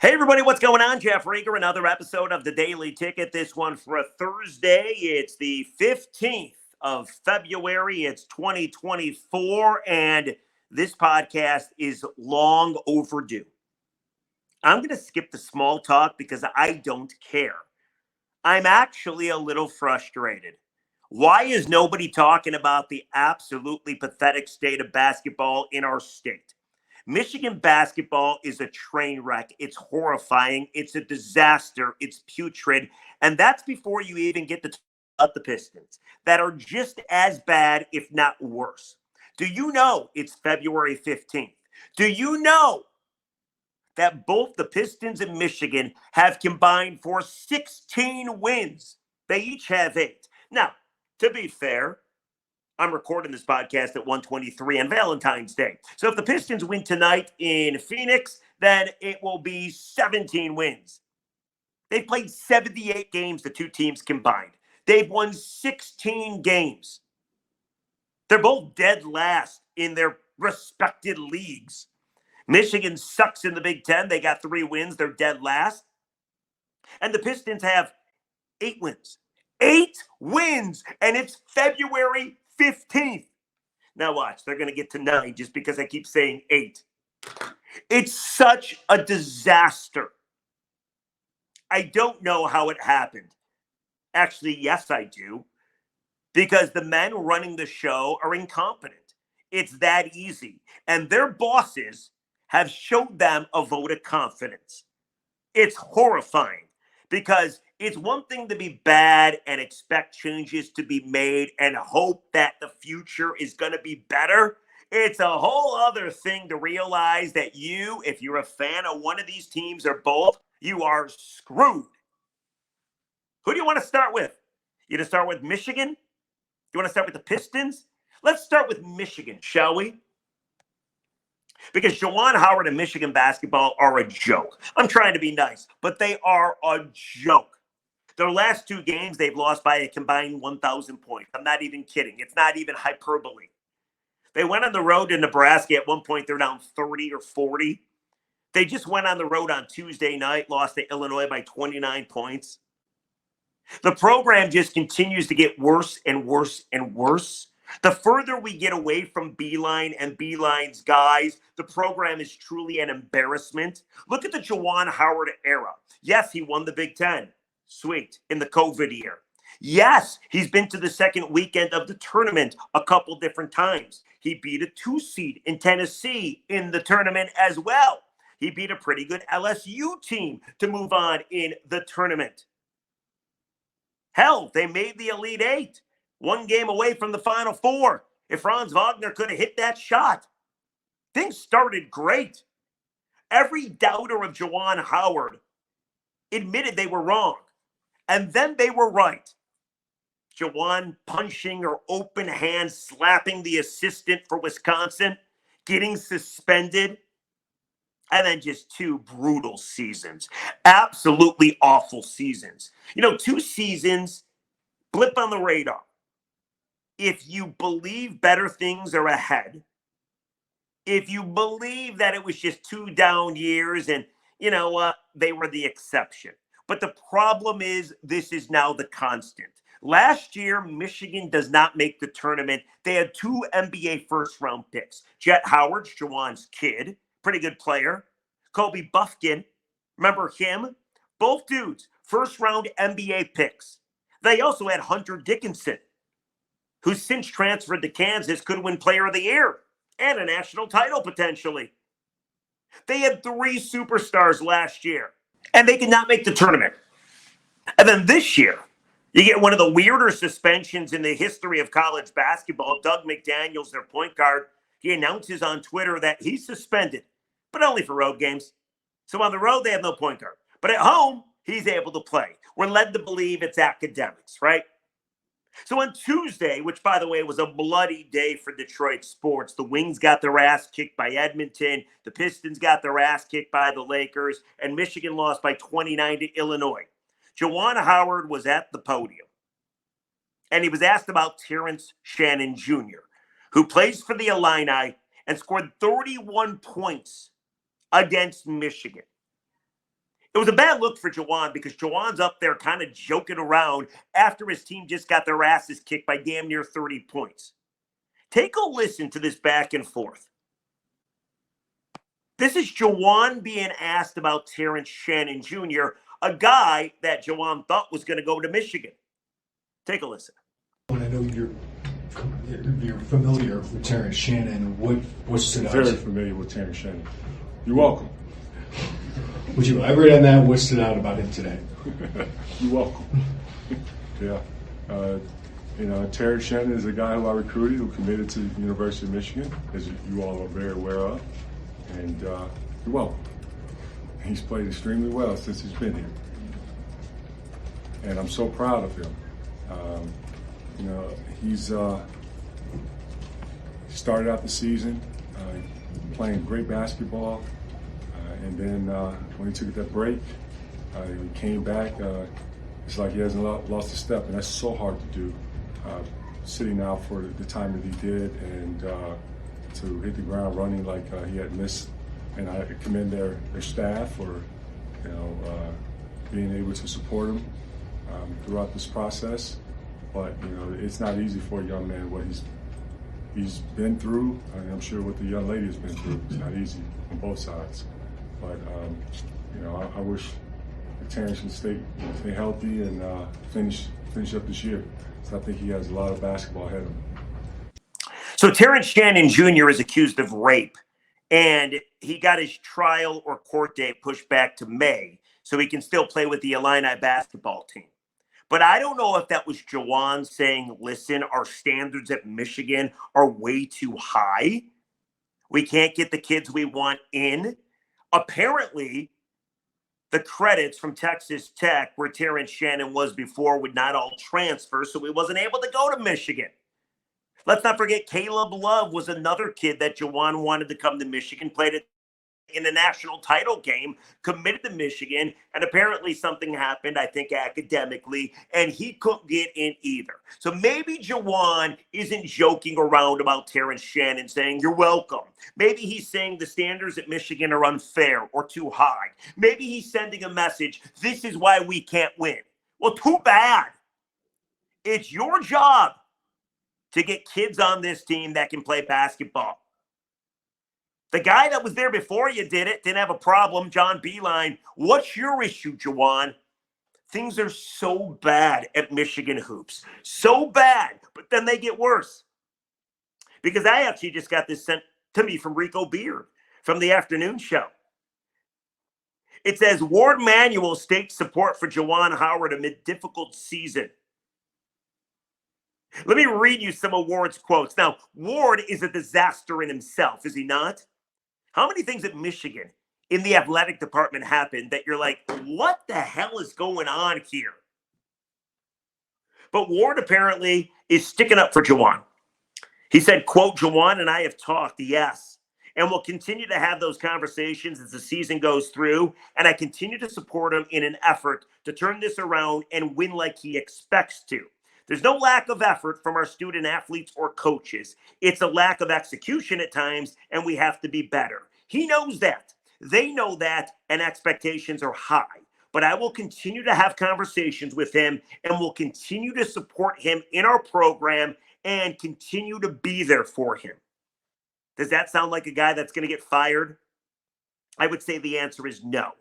Hey, everybody, what's going on? Jeff Rieger, another episode of the Daily Ticket. This one for a Thursday. It's the 15th of February. It's 2024, and this podcast is long overdue. I'm going to skip the small talk because I don't care. I'm actually a little frustrated. Why is nobody talking about the absolutely pathetic state of basketball in our state? Michigan basketball is a train wreck. It's horrifying. It's a disaster. It's putrid. And that's before you even get to talk about the Pistons that are just as bad, if not worse. Do you know it's February 15th? Do you know that both the Pistons and Michigan have combined for 16 wins? They each have 8. Now, to be fair, I'm recording this podcast at 1:23 on Valentine's Day. So if the Pistons win tonight in Phoenix, then it will be 17 wins. They've played 78 games, the two teams combined. They've won 16 games. They're both dead last in their respected leagues. Michigan sucks in the Big Ten. They got 3 wins. They're dead last. And the Pistons have 8 wins. 8 wins, and it's February 15th. Now watch, they're going to get to 9 just because I keep saying 8. It's such a disaster. I don't know how it happened. Actually, yes, I do. Because the men running the show are incompetent. It's that easy. And their bosses have showed them a vote of confidence. It's horrifying. Because it's one thing to be bad and expect changes to be made and hope that the future is going to be better. It's a whole other thing to realize that you, if you're a fan of one of these teams or both, you are screwed. Who do you want to start with? You want to start with Michigan? You want to start with the Pistons? Let's start with Michigan, shall we? Because Juwan Howard and Michigan basketball are a joke. I'm trying to be nice, but they are a joke. Their last 2 games, they've lost by a combined 1,000 points. I'm not even kidding. It's not even hyperbole. They went on the road to Nebraska. At one point, they're down 30 or 40. They just went on the road on Tuesday night, lost to Illinois by 29 points. The program just continues to get worse and worse and worse. The further we get away from Beeline and Beeline's guys, the program is truly an embarrassment. Look at the Juwan Howard era. Yes, he won the Big Ten. Sweet. In the COVID year. Yes, he's been to the second weekend of the tournament a couple different times. He beat a 2 seed in Tennessee in the tournament as well. He beat a pretty good LSU team to move on in the tournament. Hell, they made the Elite 8. 1 game away from the Final 4. If Franz Wagner could have hit that shot. Things started great. Every doubter of Juwan Howard admitted they were wrong. And then they were right. Juwan punching or open hand slapping the assistant for Wisconsin, getting suspended, and then just 2 brutal seasons. Absolutely awful seasons. 2 seasons, blip on the radar. If you believe better things are ahead, if you believe that it was just 2 down years and, they were the exception. But the problem is this is now the constant. Last year, Michigan does not make the tournament. They had 2 NBA first-round picks. Jet Howard, Juwan's kid, pretty good player. Kobe Buffkin, remember him? Both dudes, first-round NBA picks. They also had Hunter Dickinson, who since transferred to Kansas could win Player of the Year and a national title potentially. They had 3 superstars last year, and they did not make the tournament. And then this year, you get one of the weirder suspensions in the history of college basketball. Doug McDaniels, their point guard, he announces on Twitter that he's suspended, but only for road games. So on the road, they have no point guard. But at home, he's able to play. We're led to believe it's academics, right? So on Tuesday, which, by the way, was a bloody day for Detroit sports, the Wings got their ass kicked by Edmonton, the Pistons got their ass kicked by the Lakers, and Michigan lost by 29 to Illinois. Juwan Howard was at the podium, and he was asked about Terrence Shannon Jr., who plays for the Illini and scored 31 points against Michigan. It was a bad look for Juwan because Juwan's up there kind of joking around after his team just got their asses kicked by damn near 30 points. Take a listen to this back and forth. This is Juwan being asked about Terrence Shannon Jr., a guy that Juwan thought was going to go to Michigan. Take a listen. I know you're familiar with Terrence Shannon. What stood out? Very familiar with Terrence Shannon. You're welcome. Would you elaborate on that? What stood out about him today? You're welcome. Yeah. Terrence Shannon is a guy who I recruited, who committed to the University of Michigan, as you all are very aware of. And you're welcome. He's played extremely well since he's been here. And I'm so proud of him. He's started out the season playing great basketball. And then when he took that break, he came back. It's like he hasn't lost a step, and that's so hard to do. Sitting out for the time that he did, and to hit the ground running like he had missed. And I commend their staff for, being able to support him throughout this process. But it's not easy for a young man what he's been through. I'm sure what the young lady has been through. It's not easy on both sides. But I wish Terrence can stay healthy and finish up this year. So I think he has a lot of basketball ahead of him. So Terrence Shannon Jr. is accused of rape, and he got his trial or court date pushed back to May, so he can still play with the Illini basketball team. But I don't know if that was Juwan saying, listen, our standards at Michigan are way too high. We can't get the kids we want in. Apparently, the credits from Texas Tech, where Terrence Shannon was before, would not all transfer, so he wasn't able to go to Michigan. Let's not forget Caleb Love was another kid that Juwan wanted to come to Michigan, played it in the national title game, committed to Michigan, and apparently something happened, I think, academically, and he couldn't get in either. So maybe Juwan isn't joking around about Terrence Shannon saying, you're welcome. Maybe he's saying the standards at Michigan are unfair or too high. Maybe he's sending a message, this is why we can't win. Well, too bad. It's your job to get kids on this team that can play basketball. The guy that was there before you didn't have a problem, John Beilein. What's your issue, Juwan? Things are so bad at Michigan hoops. So bad, but then they get worse. Because I actually just got this sent to me from Rico Beard from the afternoon show. It says, Warde Manuel stakes support for Juwan Howard amid difficult season. Let me read you some of Ward's quotes. Now, Warde is a disaster in himself, is he not? How many things at Michigan in the athletic department happened that you're like, what the hell is going on here? But Warde apparently is sticking up for Juwan. He said, quote, Juwan and I have talked, yes, and we'll continue to have those conversations as the season goes through, and I continue to support him in an effort to turn this around and win like he expects to. There's no lack of effort from our student athletes or coaches. It's a lack of execution at times, and we have to be better. He knows that. They know that, and expectations are high. But I will continue to have conversations with him, and will continue to support him in our program and continue to be there for him. Does that sound like a guy that's going to get fired? I would say the answer is no.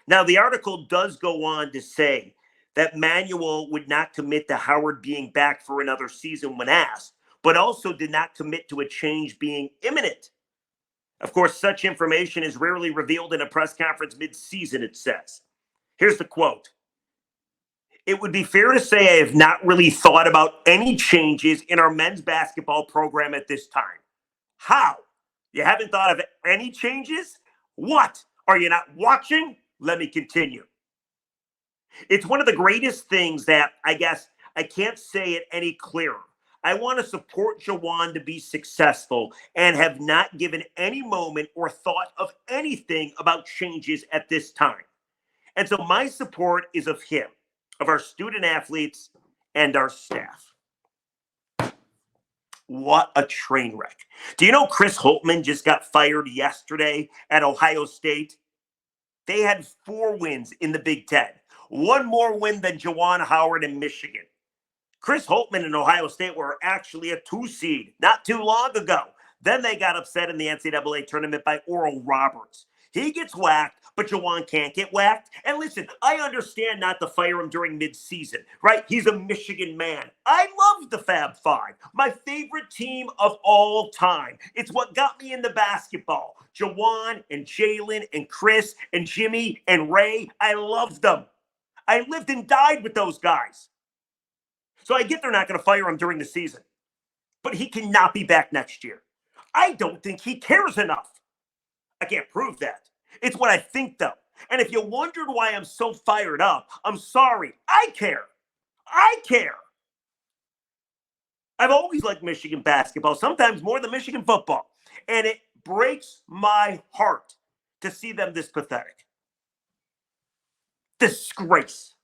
Now, the article does go on to say that Manuel would not commit to Howard being back for another season when asked, but also did not commit to a change being imminent. Of course, such information is rarely revealed in a press conference mid-season, it says. Here's the quote. It would be fair to say I have not really thought about any changes in our men's basketball program at this time. How? You haven't thought of any changes? What? Are you not watching? Let me continue. It's one of the greatest things that I guess I can't say it any clearer. I want to support Juwan to be successful and have not given any moment or thought of anything about changes at this time. And so my support is of him, of our student athletes, and our staff. What a train wreck. Do you know Chris Holtmann just got fired yesterday at Ohio State? They had 4 wins in the Big Ten. 1 more win than Juwan Howard in Michigan. Chris Holtmann and Ohio State were actually a 2 seed not too long ago. Then they got upset in the NCAA tournament by Oral Roberts. He gets whacked, but Juwan can't get whacked. And listen, I understand not to fire him during midseason, right? He's a Michigan man. I love the Fab Five, my favorite team of all time. It's what got me into basketball. Juwan and Jalen and Chris and Jimmy and Ray, I loved them. I lived and died with those guys. So I get they're not going to fire him during the season, but he cannot be back next year. I don't think he cares enough. I can't prove that. It's what I think, though. And if you wondered why I'm so fired up, I'm sorry. I care. I care. I've always liked Michigan basketball, sometimes more than Michigan football. And it breaks my heart to see them this pathetic. Disgrace.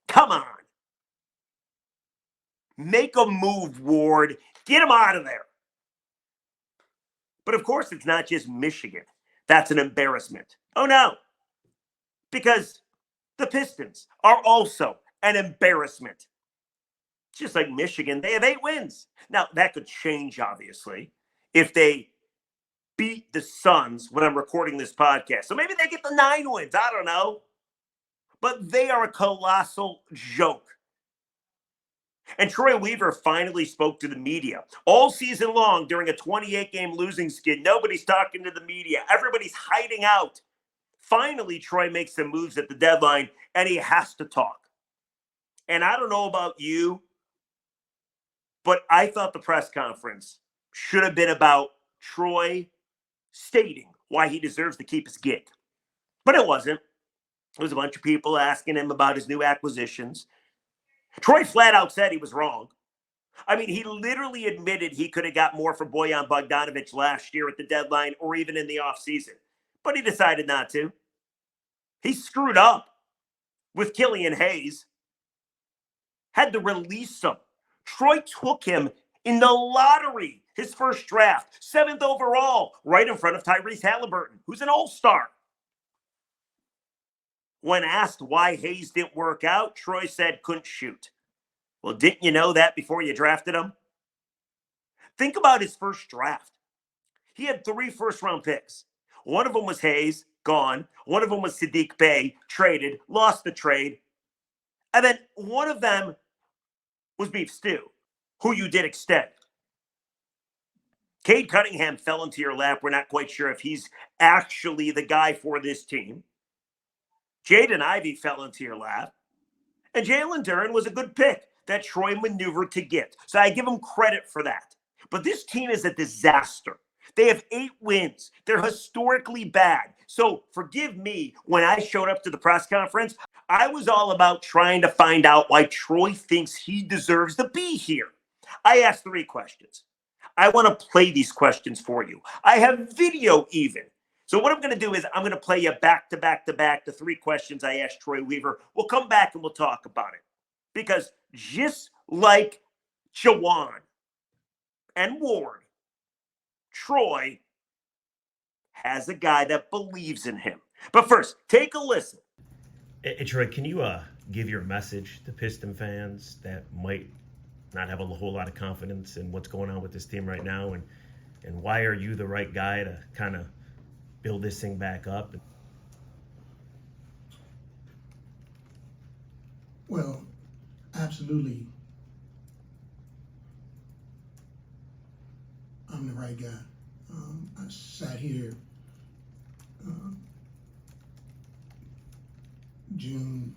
Come on. Make a move, Ward. Get him out of there. But of course, it's not just Michigan. That's an embarrassment. Oh, no. Because the Pistons are also an embarrassment. Just like Michigan, they have 8 wins. Now, that could change, obviously, if they beat the Suns when I'm recording this podcast. So maybe they get the 9 wins. I don't know. But they are a colossal joke. And Troy Weaver finally spoke to the media. All season long, during a 28-game losing skid, nobody's talking to the media. Everybody's hiding out. Finally, Troy makes some moves at the deadline, and he has to talk. And I don't know about you, but I thought the press conference should have been about Troy stating why he deserves to keep his gig. But it wasn't. It was a bunch of people asking him about his new acquisitions. Troy flat out said he was wrong. I mean, he literally admitted he could have got more for Bojan Bogdanovic last year at the deadline or even in the offseason. But he decided not to. He screwed up with Killian Hayes. Had to release him. Troy took him in the lottery, his first draft, 7th overall, right in front of Tyrese Halliburton, who's an all-star. When asked why Hayes didn't work out, Troy said couldn't shoot. Well, didn't you know that before you drafted him? Think about his first draft. He had 3 first-round picks. One of them was Hayes, gone. One of them was Sadiq Bey, traded, lost the trade. And then one of them was Beef Stew, who you did extend. Cade Cunningham fell into your lap. We're not quite sure if he's actually the guy for this team. Jaden Ivey fell into your lap. And Jalen Duren was a good pick that Troy maneuvered to get. So I give him credit for that. But this team is a disaster. They have 8 wins. They're historically bad. So forgive me, when I showed up to the press conference, I was all about trying to find out why Troy thinks he deserves to be here. I asked 3 questions. I want to play these questions for you. I have video even. So what I'm going to do is I'm going to play you back to back to back the 3 questions I asked Troy Weaver. We'll come back and we'll talk about it. Because just like Juwan and Ward, Troy has a guy that believes in him. But first, take a listen. Hey, Troy, can you give your message to Piston fans that might not have a whole lot of confidence in what's going on with this team right now, and why are you the right guy to kind of build this thing back up? Well, absolutely. I'm the right guy. I sat here June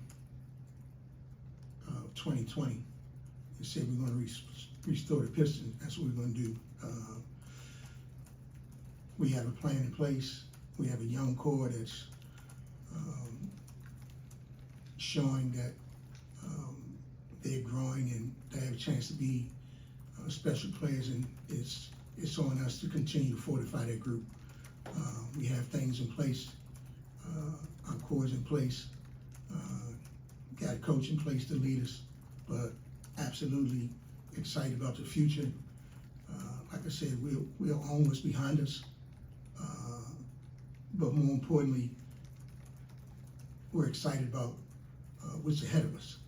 of 2020 and said we're going to restore the Pistons. That's what we're going to do. We have a plan in place. We have a young core that's showing that they're growing and they have a chance to be special players, and it's on us to continue to fortify that group. We have things in place, our core is in place, got a coach in place to lead us, but absolutely excited about the future. Like I said, we're almost behind us. but more importantly, we're excited about what's ahead of us.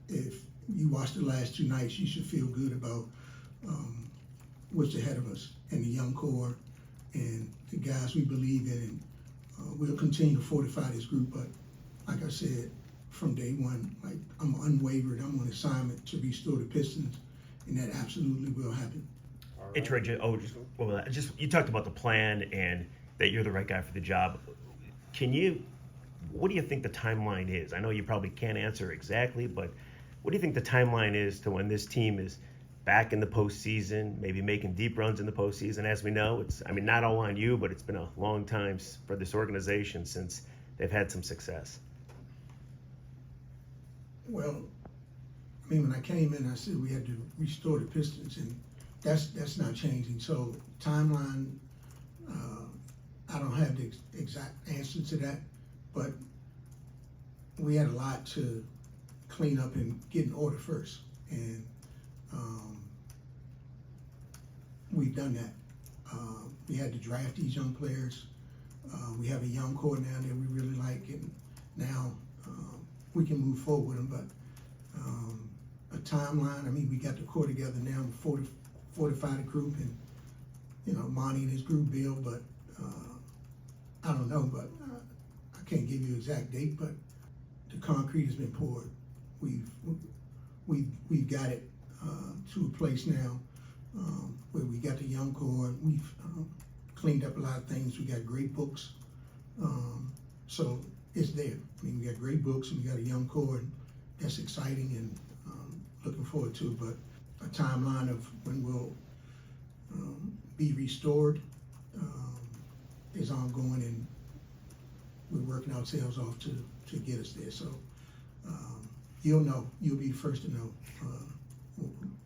If you watched the last 2 nights, you should feel good about what's ahead of us and the young core and the guys we believe in. And we'll continue to fortify this group, but like I said, from day one, like I'm unwavered. I'm on assignment to restore the Pistons, and that absolutely will happen. Hey, Troy, you talked about the plan and that you're the right guy for the job. What do you think the timeline is? I know you probably can't answer exactly, but what do you think the timeline is to when this team is back in the postseason, maybe making deep runs in the postseason? As we know, not all on you, but it's been a long time for this organization since they've had some success. Well, when I came in, I said we had to restore the Pistons, and that's not changing. So timeline, I don't have the exact answer to that, but we had a lot to clean up and get in order first, and we've done that. We had to draft these young players. We have a young core now that we really like, and now we can move forward with them. But a timeline, we got the core together now, fortify the group, and Monty and his group build, but I don't know, but I can't give you an exact date, but the concrete has been poured. We've got it to a place now where we got the young core. We've cleaned up a lot of things. We got great books, so it's there. We got great books and we got a young core, and that's exciting and looking forward to it. But a timeline of when we'll be restored is ongoing, and we're working ourselves off to get us there. So you'll know. You'll be the first to know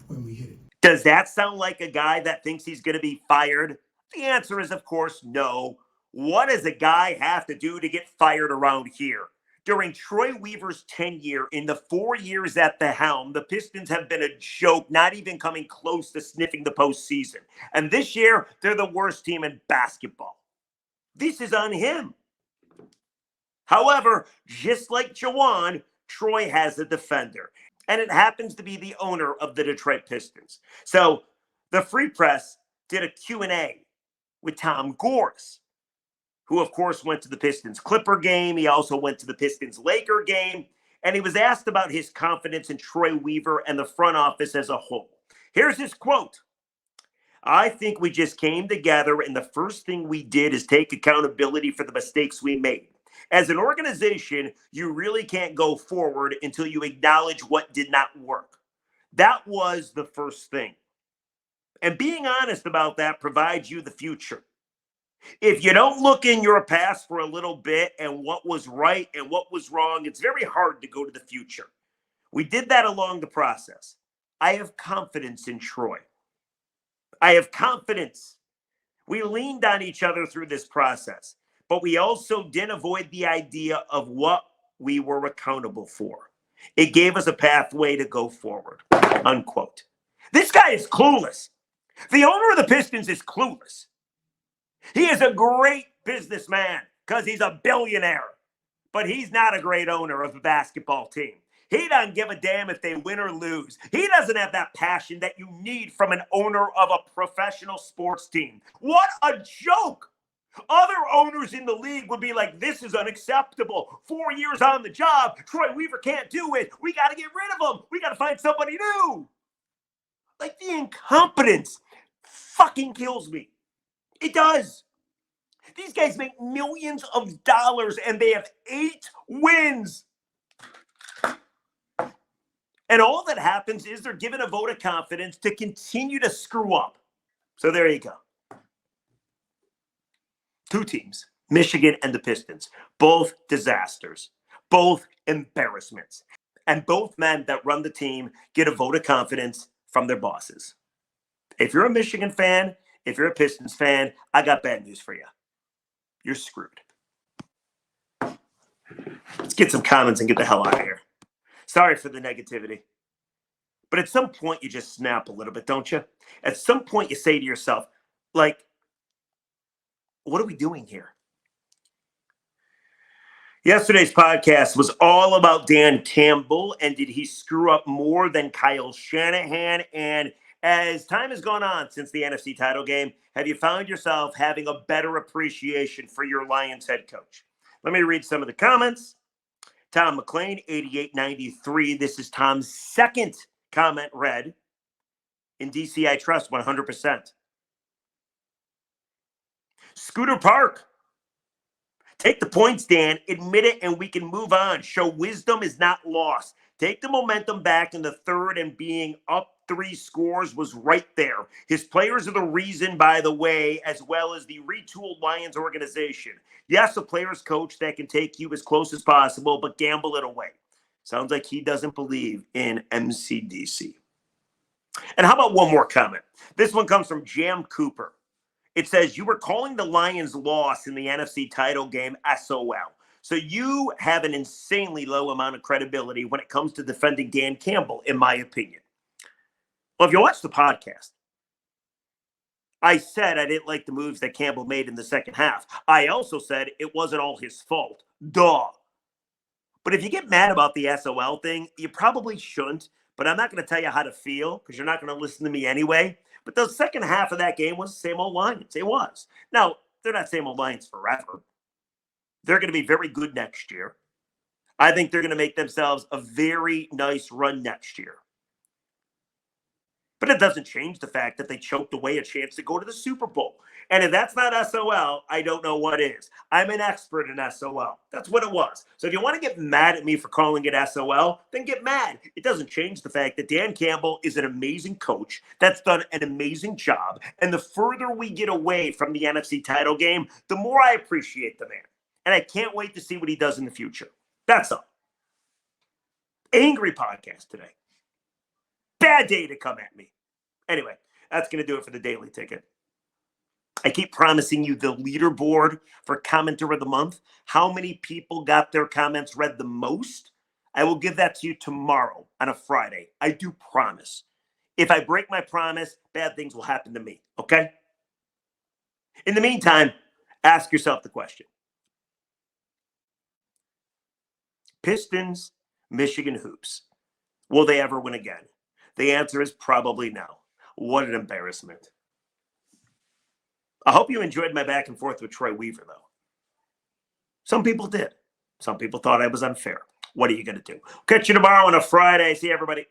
when we hit it. Does that sound like a guy that thinks he's going to be fired? The answer is, of course, no. What does a guy have to do to get fired around here? During Troy Weaver's tenure, in the 4 years at the helm, the Pistons have been a joke, not even coming close to sniffing the postseason. And this year, they're the worst team in basketball. This is on him. However, just like Juwan, Troy has a defender, and it happens to be the owner of the Detroit Pistons. So the Free Press did a Q&A with Tom Gores, who, of course, went to the Pistons-Clipper game. He also went to the Pistons-Laker game, and he was asked about his confidence in Troy Weaver and the front office as a whole. Here's his quote. "I think we just came together, and the first thing we did is take accountability for the mistakes we made. As an organization, you really can't go forward until you acknowledge what did not work. That was the first thing. And being honest about that provides you the future. If you don't look in your past for a little bit and what was right and what was wrong, it's very hard to go to the future. We did that along the process. I have confidence in Troy. I have confidence. We leaned on each other through this process, but we also didn't avoid the idea of what we were accountable for. It gave us a pathway to go forward," unquote. This guy is clueless. The owner of the Pistons is clueless. He is a great businessman because he's a billionaire, but he's not a great owner of a basketball team. He doesn't give a damn if they win or lose. He doesn't have that passion that you need from an owner of a professional sports team. What a joke. Other owners in the league would be like, this is unacceptable. 4 years on the job. Troy Weaver can't do it. We got to get rid of him. We got to find somebody new. Like, the incompetence fucking kills me. It does. These guys make millions of dollars and they have 8 wins. And all that happens is they're given a vote of confidence to continue to screw up. So there you go. 2 teams, Michigan and the Pistons, both disasters, both embarrassments, and both men that run the team get a vote of confidence from their bosses. If you're a Michigan fan, if you're a Pistons fan, I got bad news for you. You're screwed. Let's get some comments and get the hell out of here. Sorry for the negativity. But at some point, you just snap a little bit, don't you? At some point, you say to yourself, like, what are we doing here? Yesterday's podcast was all about Dan Campbell and did he screw up more than Kyle Shanahan? And as time has gone on since the NFC title game, have you found yourself having a better appreciation for your Lions head coach? Let me read some of the comments. Tom McLean, 8893. This is Tom's second comment read. In DC, I trust 100%. Scooter Park. Take the points, Dan. Admit it, and we can move on. Show wisdom is not lost. Take the momentum back in the third, and being up 3 scores was right there. His players are the reason, by the way, as well as the retooled Lions organization. Yes, a player's coach that can take you as close as possible, but gamble it away. Sounds like he doesn't believe in MCDC. And how about one more comment? This one comes from Jam Cooper. It says, you were calling the Lions' loss in the NFC title game SOL. So you have an insanely low amount of credibility when it comes to defending Dan Campbell, in my opinion. Well, if you watch the podcast, I said I didn't like the moves that Campbell made in the second half. I also said it wasn't all his fault. Duh. But if you get mad about the SOL thing, you probably shouldn't. But I'm not going to tell you how to feel because you're not going to listen to me anyway. But the second half of that game was the same old Lions. It was. Now, they're not same old Lions forever. They're going to be very good next year. I think they're going to make themselves a very nice run next year. But it doesn't change the fact that they choked away a chance to go to the Super Bowl. And if that's not SOL, I don't know what is. I'm an expert in SOL. That's what it was. So if you want to get mad at me for calling it SOL, then get mad. It doesn't change the fact that Dan Campbell is an amazing coach that's done an amazing job. And the further we get away from the NFC title game, the more I appreciate the man. And I can't wait to see what he does in the future. That's all. Angry podcast today. Bad day to come at me. Anyway, that's going to do it for the Daily Ticket. I keep promising you the leaderboard for Commenter of the Month. How many people got their comments read the most? I will give that to you tomorrow on a Friday. I do promise. If I break my promise, bad things will happen to me, okay? In the meantime, ask yourself the question. Pistons, Michigan hoops. Will they ever win again? The answer is probably no. What an embarrassment. I hope you enjoyed my back and forth with Troy Weaver, though. Some people did. Some people thought I was unfair. What are you going to do? Catch you tomorrow on a Friday. See you, everybody.